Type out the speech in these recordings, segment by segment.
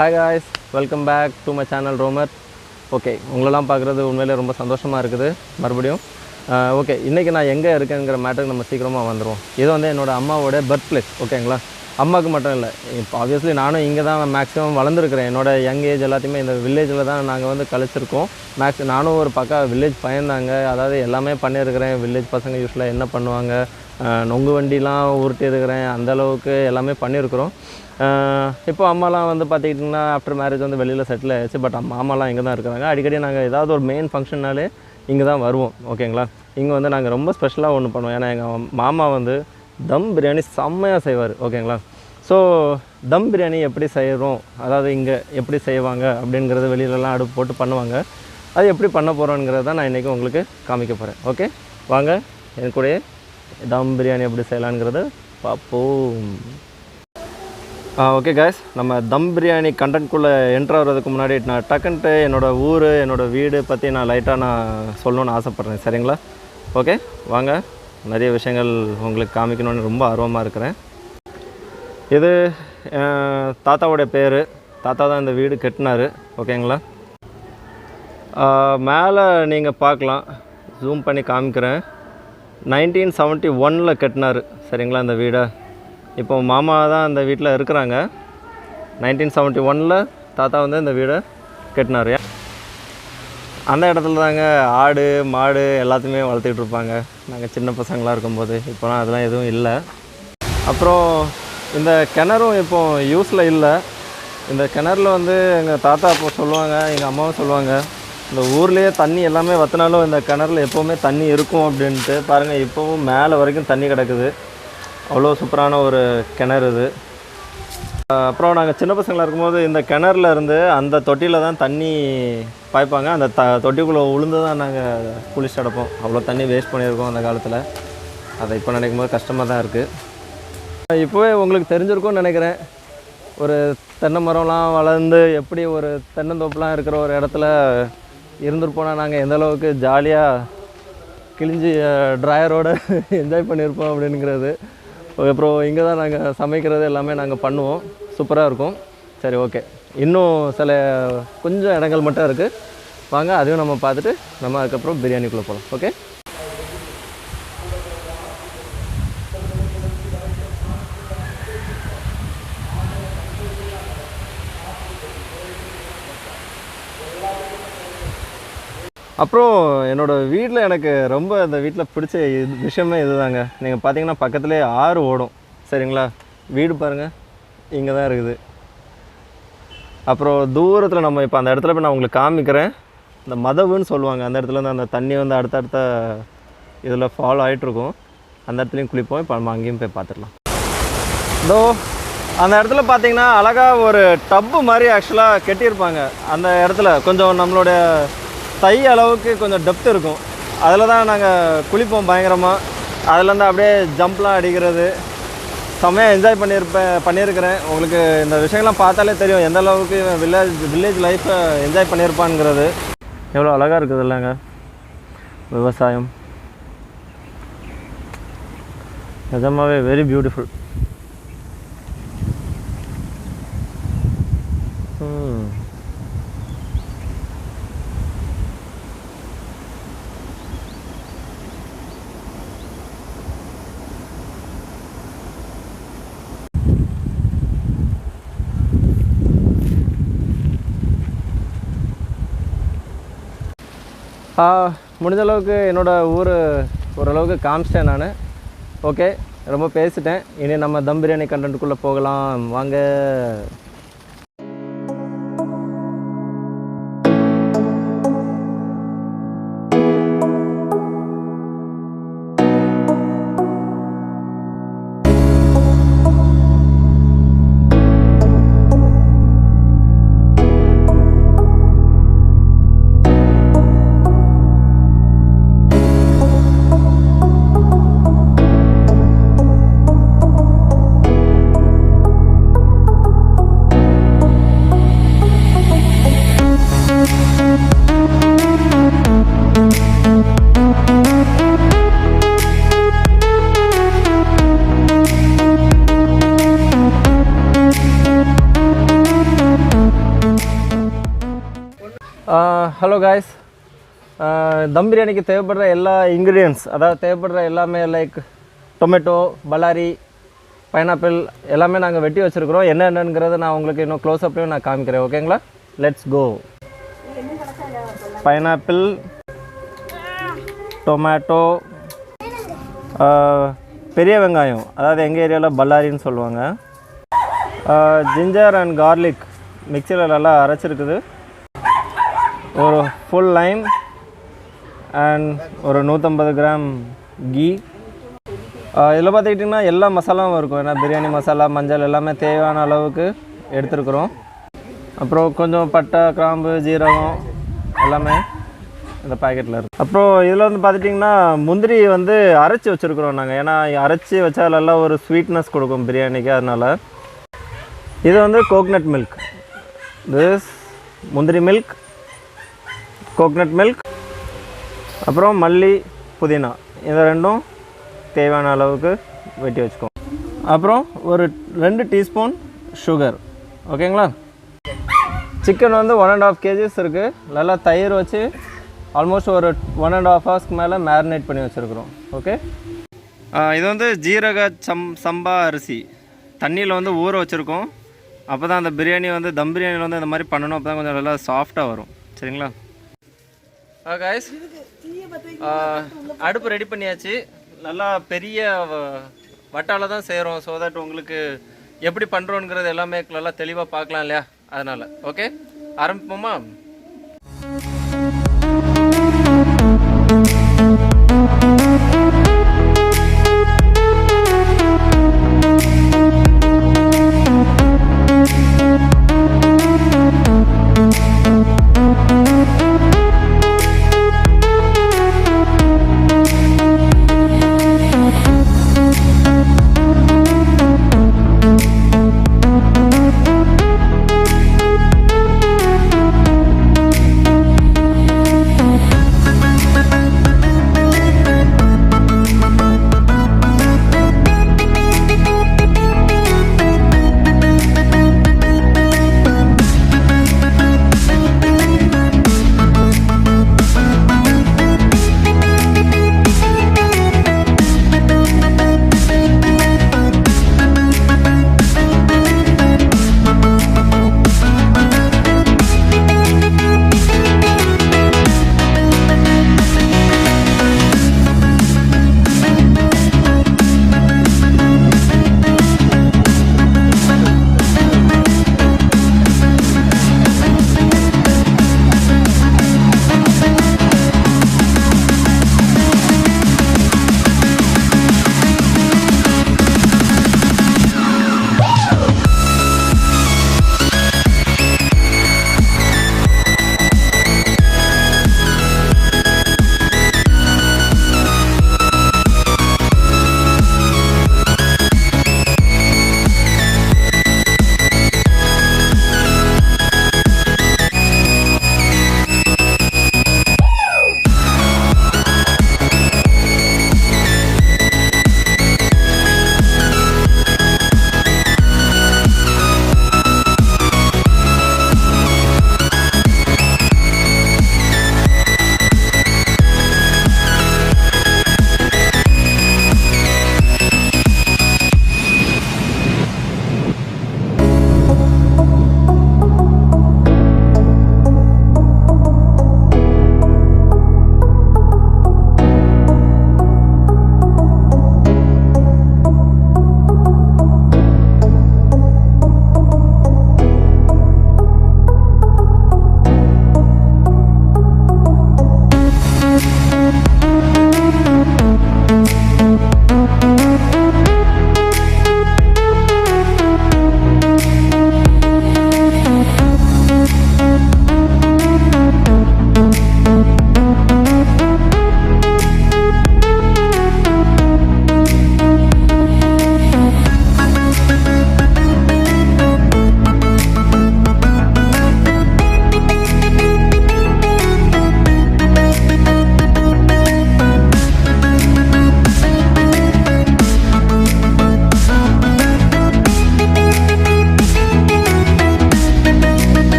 Hi guys, welcome back to my channel Romer. Okay உங்களெல்லாம் பார்க்குறது உண்மையிலே ரொம்ப சந்தோஷமாக இருக்குது மறுபடியும். ஓகே இன்றைக்கி நான் எங்கே இருக்கேங்கிற மேட்டருக்கு நம்ம சீக்கிரமாக வந்துடுவோம். இது வந்து என்னோடய அம்மாவோட பர்த் பிளேஸ். ஓகேங்களா, அம்மாவுக்கு மட்டும் இல்லை, இப்போ ஆப்வியஸ்லி நானும் இங்கே தான் மேக்ஸிமம் வளர்ந்துருக்கிறேன். என்னோடய யங் ஏஜ் எல்லாத்தையுமே இந்த வில்லேஜில் தான் நாங்கள் வந்து கழிச்சிருக்கோம். நானும் ஒரு பக்கா வில்லேஜ் பையன்தாங்க. அதாவது எல்லாமே பண்ணியிருக்கிறேன். வில்லேஜ் பசங்க யூஸ்வலாக என்ன பண்ணுவாங்க, நொங்கு வண்டிலாம் உருட்டி இருக்கிறேன். அந்தளவுக்கு எல்லாமே பண்ணியிருக்கிறோம். இப்போ அம்மாலாம் வந்து பார்த்துக்கிட்டிங்கன்னா ஆஃப்டர் மேரேஜ் வந்து வெளியில் செட்டில் ஆகிடுச்சு. பட் மாமாலாம் இங்கே தான் இருக்கிறாங்க. அடிக்கடி நாங்கள் ஏதாவது ஒரு மெயின் ஃபங்க்ஷன்னாலே இங்கே தான் வருவோம். ஓகேங்களா, இங்கே வந்து நாங்கள் ரொம்ப ஸ்பெஷலாக ஒன்று பண்ணுவோம். ஏன்னா எங்கள் மாமா வந்து தம் பிரியாணி செம்மையாக செய்வார். ஓகேங்களா, ஸோ தம் பிரியாணி எப்படி செய்கிறோம், அதாவது இங்கே எப்படி செய்வாங்க அப்படிங்கிறது வெளியிலலாம் அடுப்பு போட்டு பண்ணுவாங்க. அது எப்படி பண்ண போகிறோங்கிறத தான் நான் இன்றைக்கி உங்களுக்கு காமிக்க போகிறேன். ஓகே வாங்க என் கூட தம் பிரியாணி எப்படி செய்யலாங்கிறத பார்ப்போம். ஓகே காய்ஸ், நம்ம தம் பிரியாணி கண்டென்ட்குள்ளே என்ட்ரு ஆகிறதுக்கு முன்னாடி நான் டக்குன்ட்டு என்னோடய ஊர், என்னோடய வீடு பற்றி நான் லைட்டாக நான் சொல்லணுன்னு ஆசைப்பட்றேன். சரிங்களா, ஓகே வாங்க. நிறைய விஷயங்கள் உங்களுக்கு காமிக்கணுன்னு ரொம்ப ஆர்வமாக இருக்கிறேன். இது தாத்தாவோடைய பேர். தாத்தா தான் இந்த வீடு கட்டினார். ஓகேங்களா, மேலே நீங்கள் பார்க்கலாம், ஜூம் பண்ணி காமிக்கிறேன். 1971 கட்டினார். சரிங்களா, இந்த வீடை இப்போ மாமா தான் இந்த வீட்டில் இருக்கிறாங்க. 1971 தாத்தா வந்து இந்த வீடை கட்டினார். அந்த இடத்துல தாங்க ஆடு மாடு எல்லாத்தையுமே வளர்த்துக்கிட்டு இருப்பாங்க நாங்கள் சின்ன பசங்களாக இருக்கும்போது. இப்போலாம் அதெல்லாம் எதுவும் இல்லை. அப்புறம் இந்த கிணறும் இப்போ யூஸில் இல்லை. இந்த கிணறுல வந்து எங்கள் தாத்தா அப்போ சொல்லுவாங்க, எங்கள் அம்மாவும் சொல்லுவாங்க, இந்த ஊர்லேயே தண்ணி எல்லாமே வற்றினாலும் இந்த கிணறுல எப்போவுமே தண்ணி இருக்கும் அப்படின்ட்டு. பாருங்கள், இப்போவும் மேலே வரைக்கும் தண்ணி கிடக்குது. அவ்வளோ சூப்பரான ஒரு கிணறு இது. அப்புறம் நாங்கள் சின்ன பசங்களாக இருக்கும்போது இந்த கிணறுல இருந்து அந்த தொட்டியில் தான் தண்ணி பாய்ப்பாங்க. அந்த தொட்டிக்குள்ளே உளுந்து தான் நாங்கள் குளிச்சு அடைப்போம். அவ்வளோ தண்ணி வேஸ்ட் பண்ணியிருக்கோம் அந்த காலத்தில். அதை இப்போ நினைக்கும் போது கஷ்டமாக தான் இருக்குது. இப்போவே உங்களுக்கு தெரிஞ்சிருக்கும்னு நினைக்கிறேன், ஒரு தென்னை மரம்லாம் வளர்ந்து எப்படி ஒரு தென்னந்தோப்புலாம் இருக்கிற ஒரு இடத்துல இருந்துருப்போனால் நாங்கள் எந்தளவுக்கு ஜாலியாக கிழிஞ்சி ட்ராயரோடு என்ஜாய் பண்ணியிருப்போம் அப்படிங்கிறது. அப்புறம் இங்கே தான் நாங்கள் சமைக்கிறது எல்லாமே நாங்கள் பண்ணுவோம். சூப்பராக இருக்கும். சரி, ஓகே, இன்னும் சில கொஞ்சம் இடங்கள் மட்டும் இருக்குது. வாங்க அதையும் நம்ம பார்த்துட்டு நம்ம அதுக்கப்புறம் பிரியாணிக்குள்ளே போகலாம். ஓகே, அப்புறம் என்னோடய வீட்டில் எனக்கு ரொம்ப இந்த வீட்டில் பிடிச்ச விஷயமே இது தாங்க. நீங்கள் பார்த்தீங்கன்னா பக்கத்துலேயே ஆறு ஓடும். சரிங்களா, வீடு பாருங்கள் இங்கே தான் இருக்குது. அப்புறம் தூரத்தில் நம்ம இப்போ அந்த இடத்துல போய் நான் உங்களுக்கு காமிக்கிறேன். இந்த மதவுன்னு சொல்லுவாங்க, அந்த இடத்துல வந்து அந்த தண்ணி வந்து அடுத்தடுத்த இதில் ஃபாலோ ஆகிட்ருக்கும். அந்த இடத்துலையும் குளிப்போம். இப்போ நம்ம அங்கேயும் போய் பார்த்துடலாம். இதோ அந்த இடத்துல பார்த்தீங்கன்னா அழகாக ஒரு டப்பு மாதிரி ஆக்சுவலாக கட்டியிருப்பாங்க. அந்த இடத்துல கொஞ்சம் நம்மளுடைய தை அளவுக்கு கொஞ்சம் டெப்த் இருக்கும். அதில் தான் நாங்கள் குளிப்போம் பயங்கரமாக. அதுலேருந்து அப்படியே ஜம்ப்லாம் அடிக்கிறது செம்மையாக என்ஜாய் பண்ணியிருக்கிறேன். உங்களுக்கு இந்த விஷயங்கள்லாம் பார்த்தாலே தெரியும் எந்த அளவுக்கு வில்லேஜ் லைஃப்பை என்ஜாய் பண்ணியிருப்பான்ங்கிறது. எவ்வளோ அழகாக இருக்குது இல்லைங்க விவசாயம். நிஜமாகவே வெரி பியூட்டிஃபுல். முடிஞ்ச அளவுக்கு என்னோடய ஊர் ஓரளவுக்கு காமிச்சிட்டேன் நான். ஓகே, ரொம்ப பேசிட்டேன். இனி நம்ம தம் பிரியாணி கண்டென்ட்டுக்குள்ளே போகலாம் வாங்க. ஹலோ காய்ஸ், தம் பிரியாணிக்கு தேவைப்படுற எல்லா இன்க்ரீடியன்ட்ஸ், அதாவது தேவைப்படுற எல்லாமே லைக் டொமேட்டோ, பல்லாரி, பைனாப்பிள் எல்லாமே நாங்கள் வெட்டி வச்சுருக்குறோம். என்னென்னங்கிறத நான் உங்களுக்கு இன்னும் க்ளோஸ்அப்லேயும் நான் காமிக்கிறேன். ஓகேங்களா? Let's go. பைனாப்பிள், டொமேட்டோ, பெரிய வெங்காயம், அதாவது எங்கள் ஏரியாவில் பல்லாரின்னு சொல்லுவாங்க, ஜிஞ்சர் அண்ட் கார்லிக் மிக்சியில் நல்லா அரைச்சிருக்குது, ஒரு ஃபுல் லைம் அண்ட் ஒரு 150 கிராம் கீ. இதில் பார்த்துக்கிட்டிங்கன்னா எல்லா மசாலாவும் இருக்கும். ஏன்னா பிரியாணி மசாலா, மஞ்சள் எல்லாமே தேவையான அளவுக்கு எடுத்துருக்குறோம். அப்புறம் கொஞ்சம் பட்டை, கிராம்பு, ஜீரகம் எல்லாமே இந்த பேக்கெட்டில் இருக்குது. அப்புறம் இதில் வந்து பார்த்துட்டிங்கன்னா முந்திரி வந்து அரைச்சி வச்சுருக்குறோம் நாங்கள். ஏன்னா அரைச்சி வச்சா நல்லா ஒரு ஸ்வீட்னஸ் கொடுக்கும் பிரியாணிக்கு. அதனால் இது வந்து கோக்னட் மில்க், திஸ் முந்திரி மில்க், கோக்னட் மில்க், அப்புறம் மல்லி, புதினா, இது ரெண்டும் தேவையான அளவுக்கு வெட்டி வச்சுக்கோம். அப்புறம் ஒரு 2 டீஸ்பூன் சுகர். ஓகேங்களா? சிக்கன் வந்து 1.5 kgs இருக்குது. நல்லா தயிர் வச்சு ஆல்மோஸ்ட் ஒரு 1.5 ஹவர்ஸ்க்கு மேலே மேரினேட் பண்ணி வச்சுருக்குறோம். ஓகே, இது வந்து ஜீரக சம்பா அரிசி தண்ணியில் வந்து ஊற வச்சுருக்கோம். அப்போ தான் அந்த பிரியாணி வந்து தம் பிரியாணியில் வந்து இந்த மாதிரி பண்ணணும். அப்போ தான் கொஞ்சம் நல்லா சாஃப்டாக வரும். சரிங்களா? காய்ஸ், அடுப்பு ரெடி பண்ணியாச்சு. நல்லா பெரிய வட்டால தான் செய்கிறோம். ஸோ தட் உங்களுக்கு எப்படி பண்ணுறோங்கிறது எல்லாமே நல்லா தெளிவாக பார்க்கலாம் இல்லையா? அதனால் ஓகே, ஆரம்பிப்போமா?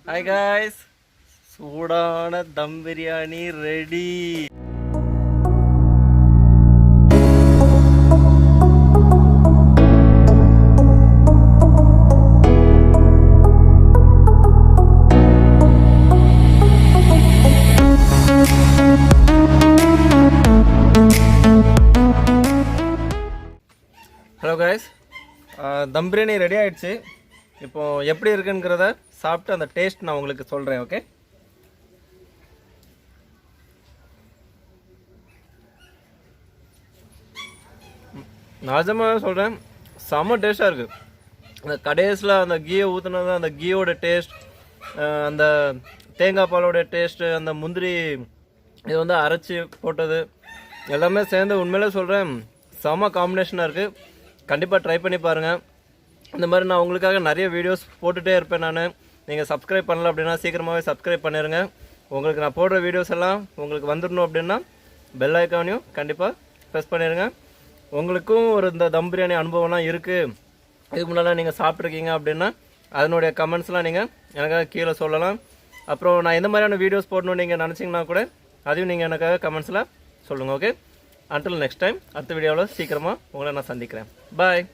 Hi guys, சூடான தம் பிரியாணி ரெடி. ஹலோ கைஸ், தம் பிரியாணி ரெடி ஆகிடுச்சு. இப்போது எப்படி இருக்குங்கிறத சாப்பிட்டு அந்த டேஸ்ட் நான் உங்களுக்கு சொல்கிறேன். ஓகே, நிஜமாக சொல்கிறேன், செம்ம டேஸ்ட்டாக இருக்குது. அந்த கடைசியில் அந்த கீயை ஊற்றுனது, அந்த கீயோட டேஸ்ட், அந்த தேங்காய் பாலோட டேஸ்ட்டு, அந்த முந்திரி இது வந்து அரைச்சி போட்டது எல்லாமே சேர்ந்து உண்மையிலே சொல்கிறேன் செம்ம காம்பினேஷனாக இருக்குது. கண்டிப்பாக ட்ரை பண்ணி பாருங்கள். இந்த மாதிரி நான் உங்களுக்காக நிறைய வீடியோஸ் போட்டுகிட்டே இருப்பேன். நீங்கள் சப்ஸ்கிரைப் பண்ணல அப்படின்னா சீக்கிரமாகவே சப்ஸ்கிரைப் பண்ணிடுங்க. உங்களுக்கு நான் போடுற வீடியோஸ் எல்லாம் உங்களுக்கு வந்துடணும் அப்படின்னா பெல் ஐக்கானையும் கண்டிப்பாக ப்ரெஸ் பண்ணிடுங்க. உங்களுக்கும் ஒரு இந்த தம் பிரியாணி அனுபவம்லாம் இருக்குது, இதுக்கு முன்னாடி நீங்கள் சாப்பிட்ருக்கீங்க அப்படின்னா அதனுடைய கமெண்ட்ஸ்லாம் நீங்கள் எனக்காக கீழே சொல்லலாம். அப்புறம் நான் எந்த மாதிரியான வீடியோஸ் போடணும்னு நீங்கள் நினச்சிங்கன்னா கூட அதையும் நீங்கள் எனக்காக கமெண்ட்ஸில் சொல்லுங்கள். ஓகே, அன்டில் நெக்ஸ்ட் டைம், அடுத்த வீடியோவில் சீக்கிரமாக உங்களை நான் சந்திக்கிறேன். பாய்.